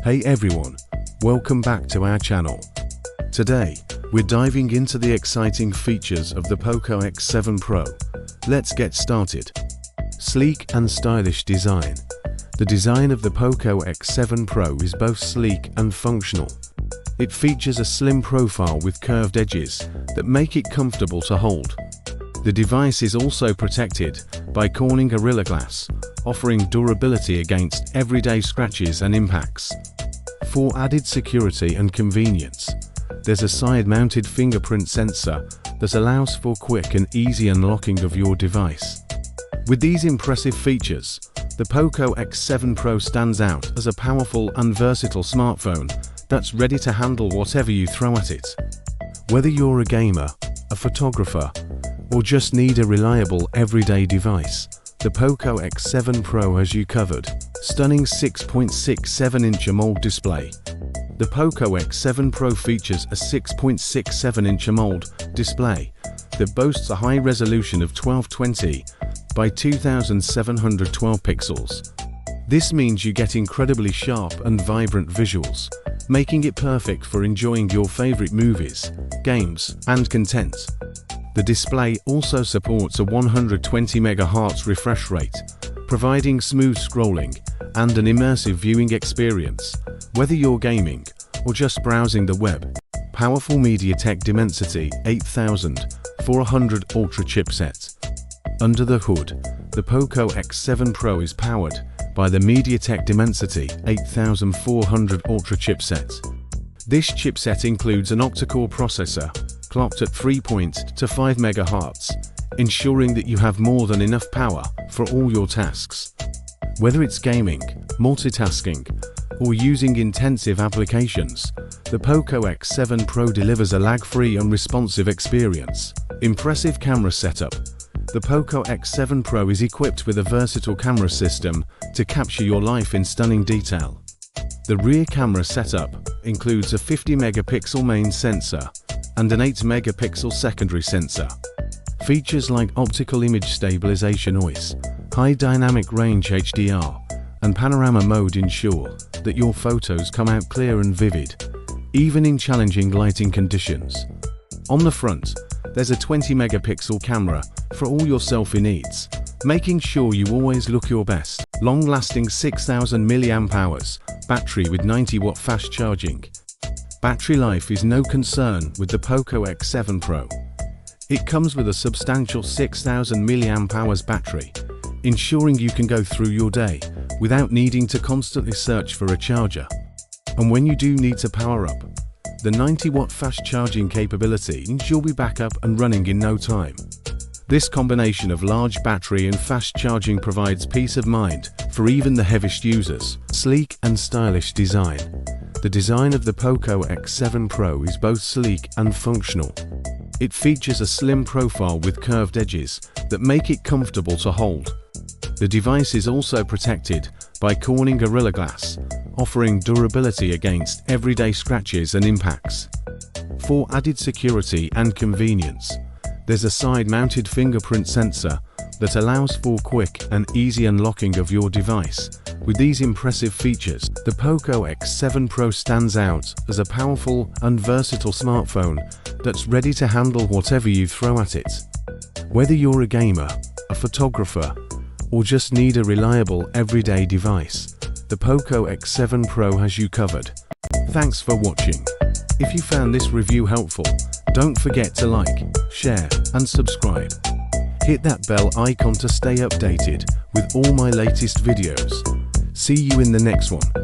Hey everyone, welcome back to our channel. Today, we're diving into the exciting features of the POCO X7 Pro. Let's get started. Sleek and stylish design. The design of the POCO X7 Pro is both sleek and functional. It features a slim profile with curved edges that make it comfortable to hold. The device is also protected by Corning Gorilla Glass, offering durability against everyday scratches and impacts. For added security and convenience, there's a side-mounted fingerprint sensor that allows for quick and easy unlocking of your device. With these impressive features, the POCO X7 Pro stands out as a powerful and versatile smartphone that's ready to handle whatever you throw at it. Whether you're a gamer, a photographer, or just need a reliable everyday device, the POCO X7 Pro has you covered. Stunning 6.67-inch AMOLED display. The POCO X7 Pro features a 6.67-inch AMOLED display that boasts a high resolution of 1220 by 2712 pixels. This means you get incredibly sharp and vibrant visuals, making it perfect for enjoying your favorite movies, games, and content. The display also supports a 120 MHz refresh rate, providing smooth scrolling and an immersive viewing experience, whether you're gaming or just browsing the web. Powerful MediaTek Dimensity 8400 Ultra chipset. Under the hood, the POCO X7 Pro is powered by the MediaTek Dimensity 8400 Ultra chipset. This chipset includes an octa-core processor clocked at 3.25 MHz, ensuring that you have more than enough power for all your tasks. Whether it's gaming, multitasking, or using intensive applications, the POCO X7 Pro delivers a lag-free and responsive experience. Impressive camera setup. The POCO X7 Pro is equipped with a versatile camera system to capture your life in stunning detail. The rear camera setup includes a 50-megapixel main sensor and an 8-megapixel secondary sensor. Features like optical image stabilization OIS, high dynamic range HDR, and panorama mode ensure that your photos come out clear and vivid, even in challenging lighting conditions. On the front, there's a 20-megapixel camera for all your selfie needs, making sure you always look your best. Long-lasting 6000 mAh battery with 90-watt fast charging. Battery life is no concern with the POCO X7 Pro. It comes with a substantial 6000 mAh battery, ensuring you can go through your day without needing to constantly search for a charger. And when you do need to power up, the 90-watt fast charging capability means you'll be back up and running in no time. This combination of large battery and fast charging provides peace of mind for even the heaviest users. Sleek and stylish design. The design of the POCO X7 Pro is both sleek and functional. It features a slim profile with curved edges that make it comfortable to hold. The device is also protected by Corning Gorilla Glass, offering durability against everyday scratches and impacts. For added security and convenience, there's a side-mounted fingerprint sensor that allows for quick and easy unlocking of your device. With these impressive features, the POCO X7 Pro stands out as a powerful and versatile smartphone that's ready to handle whatever you throw at it. Whether you're a gamer, a photographer, or just need a reliable everyday device, the POCO X7 Pro has you covered. Thanks for watching. If you found this review helpful, don't forget to like, share, and subscribe. Hit that bell icon to stay updated with all my latest videos. See you in the next one.